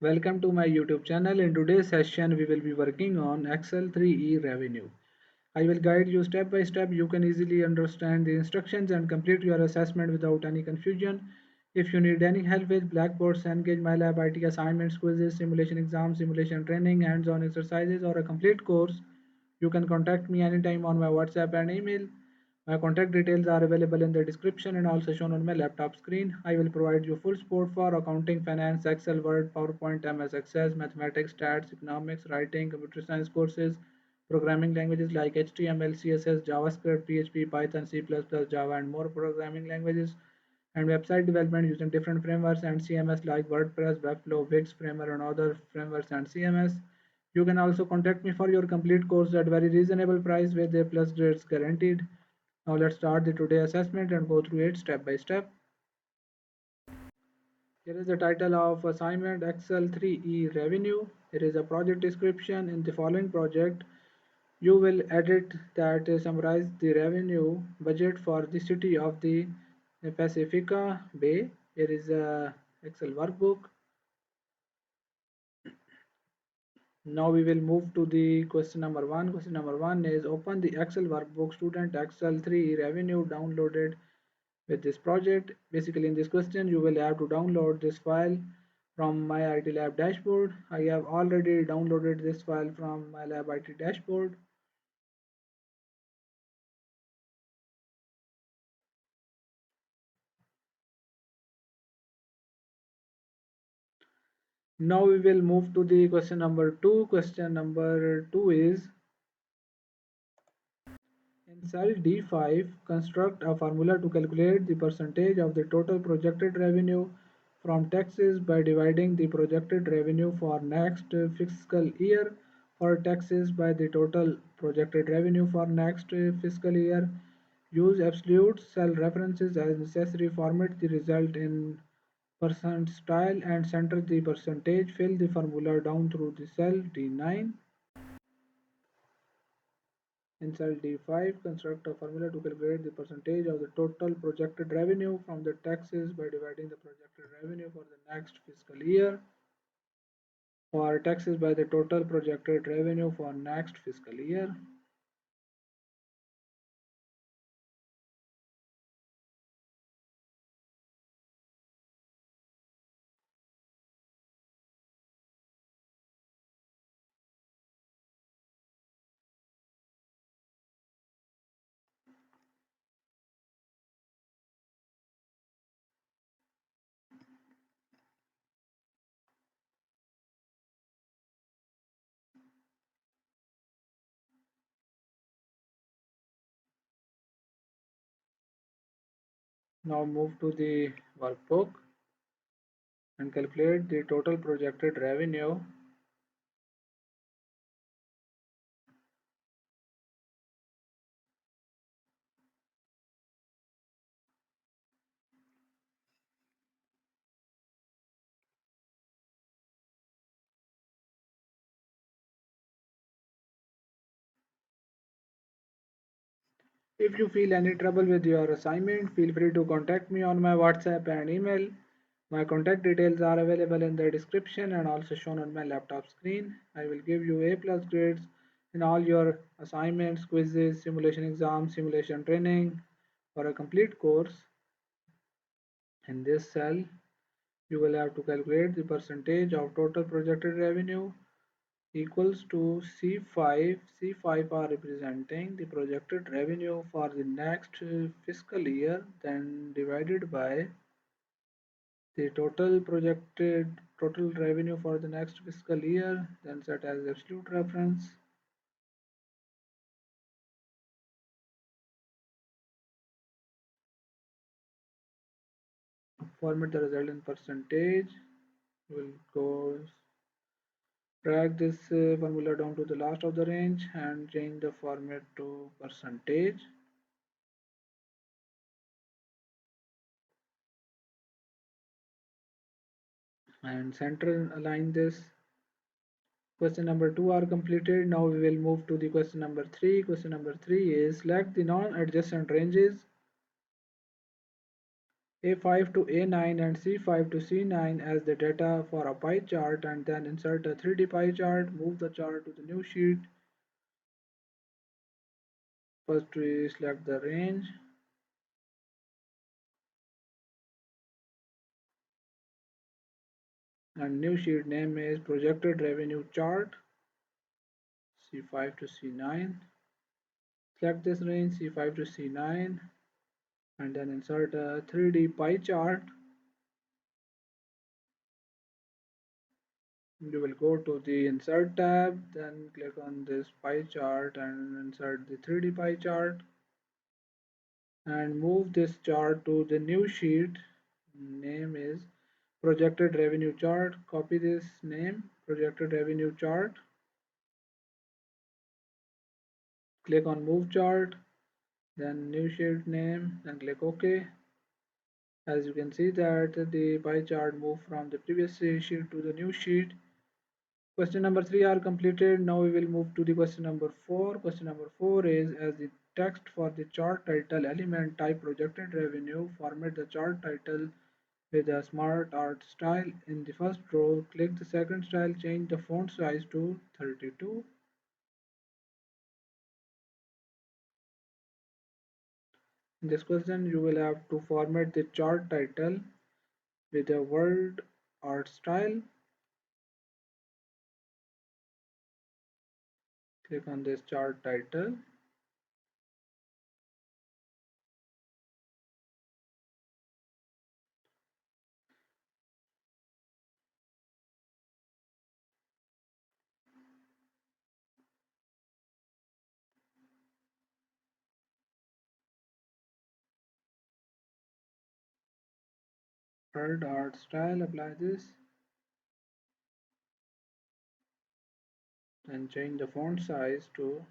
Welcome to my YouTube channel. In today's session, we will be working on Excel 3E revenue. I will guide you step by step. You can easily understand the instructions and complete your assessment without any confusion. If you need any help with Blackboard, Cengage, MyLab, IT assignments, quizzes, simulation exams, simulation training, hands-on exercises, or a complete course, you can contact me anytime on my WhatsApp and email. My contact details are available in the description and also shown on my laptop screen. I will provide you full support for accounting, finance, Excel, Word, PowerPoint, MS Access, mathematics, stats, economics, writing, computer science courses, programming languages like HTML, CSS, JavaScript, PHP, Python, C++, Java, and more programming languages, and website development using different frameworks and CMS like WordPress, Webflow, Wix, Framer, and other frameworks and CMS. You can also contact me for your complete course at very reasonable price with A plus grades guaranteed. Now let's start the today assessment and go through it step by step. Here is the title of assignment Excel 3E revenue. Here is a project description. In the following project, you will edit that summarize the revenue budget for the city of the Pacifica Bay. Here is a Excel workbook. Now we will move to the question number 1. Question number 1 is open the Excel workbook student Excel 3 revenue downloaded with this project. Basically in this question you will have to download this file from MyITLab dashboard. I have already downloaded this file from MyLab IT dashboard. Now we will move to the question number 2. Question number 2 is in cell D5 construct a formula to calculate the percentage of the total projected revenue from taxes by dividing the projected revenue for next fiscal year for taxes by the total projected revenue for next fiscal year. Use absolute cell references as necessary. Format the result in percent style and center the percentage. Fill the formula down through the cell D9. In cell D5, construct a formula to calculate the percentage of the total projected revenue from the taxes by dividing the projected revenue for the next fiscal year for taxes by the total projected revenue for next fiscal year. Now move to the workbook and calculate the total projected revenue. If you feel any trouble with your assignment, feel free to contact me on my WhatsApp and email. My contact details are available in the description and also shown on my laptop screen. I will give you A plus grades in all your assignments, quizzes, simulation exams, simulation training for a complete course. In this cell, you will have to calculate the percentage of total projected revenue equals to C5. C5 are representing the projected revenue for the next fiscal year, then divided by the total revenue for the next fiscal year, then set as absolute reference. Format the result in percentage. We'll go drag this formula down to the last of the range and change the format to percentage. And center align this. Question number 2 are completed. Now we will move to the question number 3. Question number 3 is select the non-adjacent ranges A5 to A9 and C5 to C9 as the data for a pie chart, and then insert a 3D pie chart. Move the chart to the new sheet. First we select the range and new sheet name is projected revenue chart C5 to C9. Select this range C5 to C9 and then insert a 3D pie chart. You will go to the insert tab, then click on this pie chart and insert the 3D pie chart and move this chart to the new sheet. Name is projected revenue chart. Copy this name, projected revenue chart. Click on move chart, then new sheet name, then click OK. As you can see that the pie chart moved from the previous sheet to the new sheet. Question number 3 are completed. Now we will move to the question number 4. Question number 4 is, as the text for the chart title element, type projected revenue. Format the chart title with a smart art style. In the first row, click the second style, change the font size to 32. In this question, you will have to format the chart title with a word art style. Click on this chart title. Word art style, apply this and change the font size to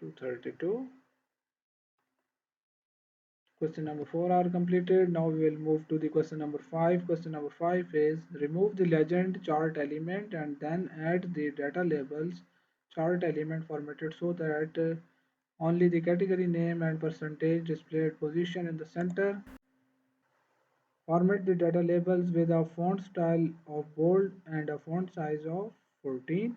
232. Question number 4 are completed. Now we will move to the question number 5. Question number 5 is, remove the legend chart element and then add the data labels chart element formatted so that only the category name and percentage displayed position in the center. Format the data labels with a font style of bold and a font size of 14.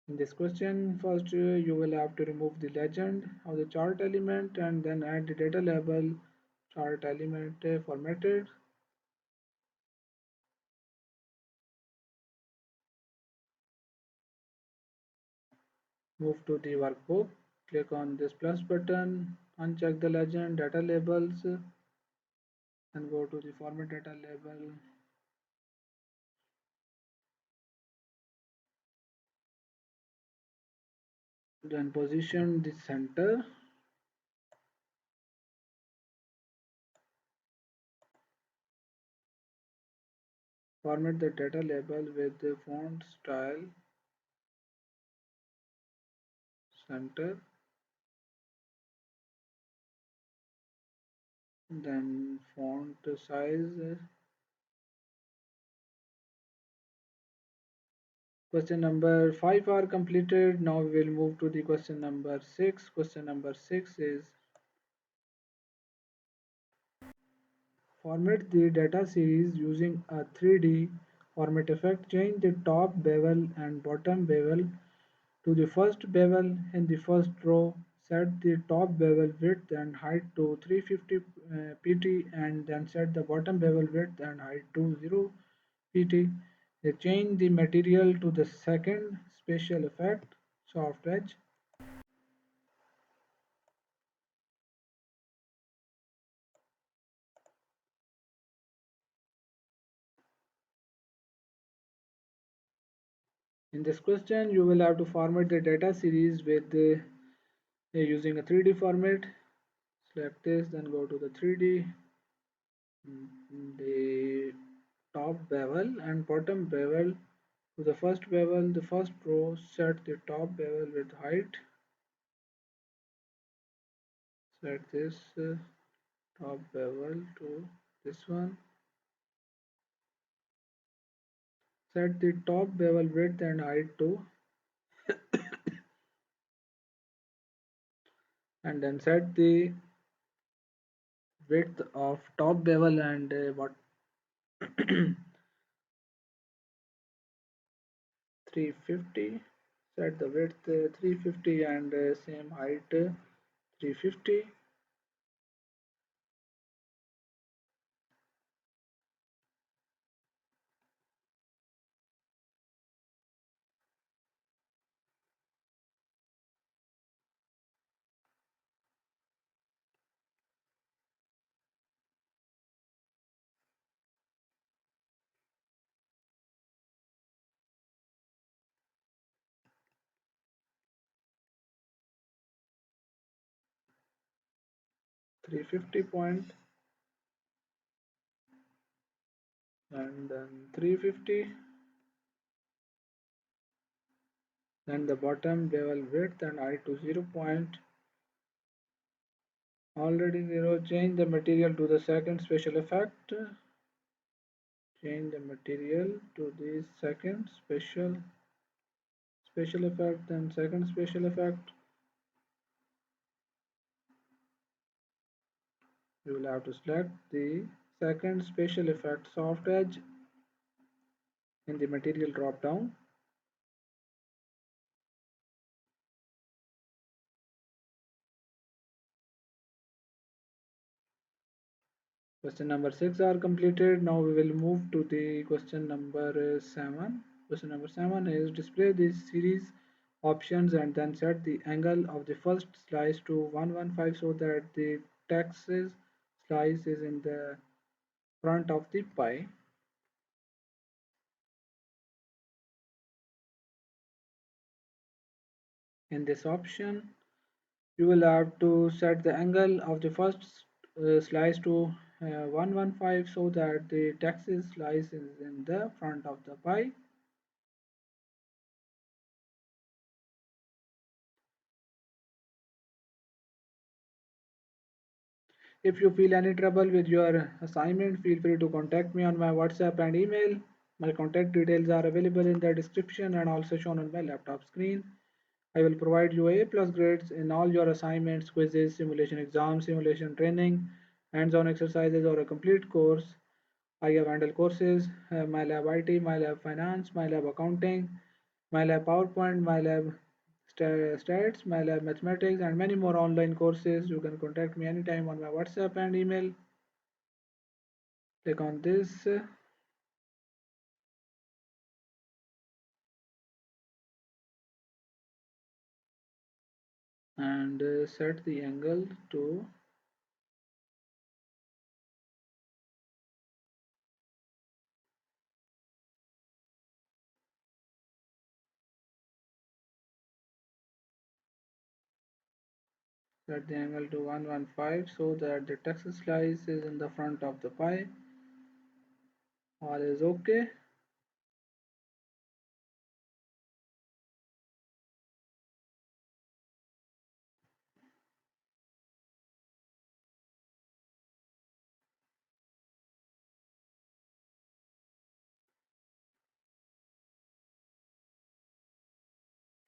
In this question, first you will have to remove the legend of the chart element and then add the data label chart element formatted. Move to the workbook, click on this plus button, uncheck the legend, data labels, and go to the format data label. Then position the center. Format the data label with the font style center. Then font size. Question number 5 are completed. Now we will move to the question number 6. Question number 6 is, format the data series using a 3D format effect. Change the top bevel and bottom bevel to the first bevel in the first row. Set the top bevel width and height to 350 pt and then set the bottom bevel width and height to 0 pt. Change the material to the second special effect, soft edge. In this question, you will have to format the data series with using a 3D format. Select this, then go to the 3D, the top bevel and bottom bevel to the first bevel, the first row. Set the top bevel with height. Set this top bevel to this one. Set the top bevel width and height to and then set the width of top bevel and what 350. Set the width 350 and same height 350. 350 point and then 350, then the bottom bevel width and height to 0 point, already 0. Change the material to the second special effect, change the material to the second special effect and second special effect. You will have to select the second special effect soft edge in the material drop down. Question number 6 are completed. Now we will move to the question number 7. Question number 7 is display this series options and then set the angle of the first slice to 115 so that the text slice is in the front of the pie. In this option, you will have to set the angle of the first slice to 115 so that the text slice is in the front of the pie. If you feel any trouble with your assignment, feel free to contact me on my WhatsApp and email. My contact details are available in the description and also shown on my laptop screen. I will provide you A+ grades in all your assignments, quizzes, simulation exams, simulation training, hands-on exercises, or a complete course. I have handled courses, MyLab IT, MyLab Finance, MyLab Accounting, MyLab PowerPoint, MyLab Stats, MyLab Mathematics, and many more online courses. You can contact me anytime on my WhatsApp and email. Click on this and set the angle to set the angle to 115 so that the text slice is in the front of the pie. All is okay.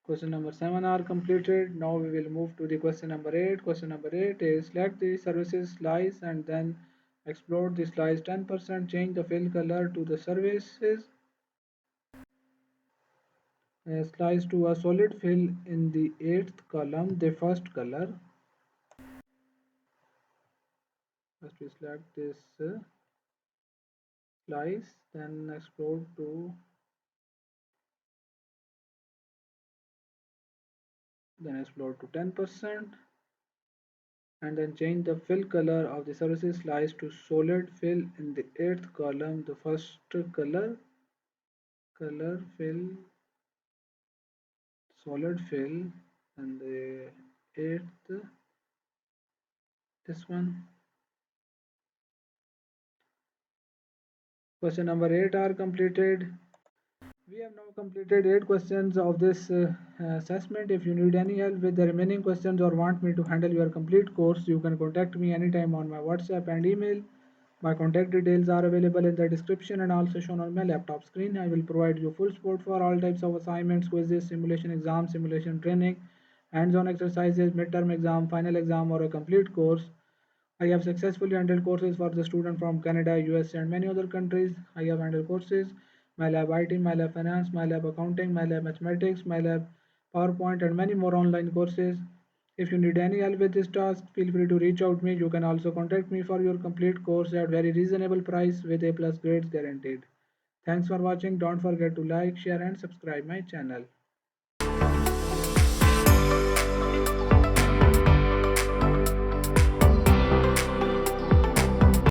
Question number 7 are completed. Now we will move to the question number 8. Question number 8 is select the services slice and then explode the slice 10%. Change the fill color to the services slice to a solid fill in the 8th column, the first color. First we select this slice, then explode to 10%. And then change the fill color of the services slice to solid fill in the 8th column, the first color fill solid fill and the 8th this one. Question number 8 are completed. We have now completed 8 questions of this assessment. If you need any help with the remaining questions or want me to handle your complete course, you can contact me anytime on my WhatsApp and email. My contact details are available in the description and also shown on my laptop screen. I will provide you full support for all types of assignments, quizzes, simulation exams, simulation training, hands-on exercises, midterm exam, final exam, or a complete course. I have successfully handled courses for the student from Canada, US, and many other countries. I have handled courses MyLab IT, MyLab Finance, MyLab Accounting, MyLab Mathematics, MyLab PowerPoint, and many more online courses. If you need any help with this task, feel free to reach out to me. You can also contact me for your complete course at very reasonable price with A+ grades guaranteed. Thanks for watching. Don't forget to like, share, and subscribe my channel.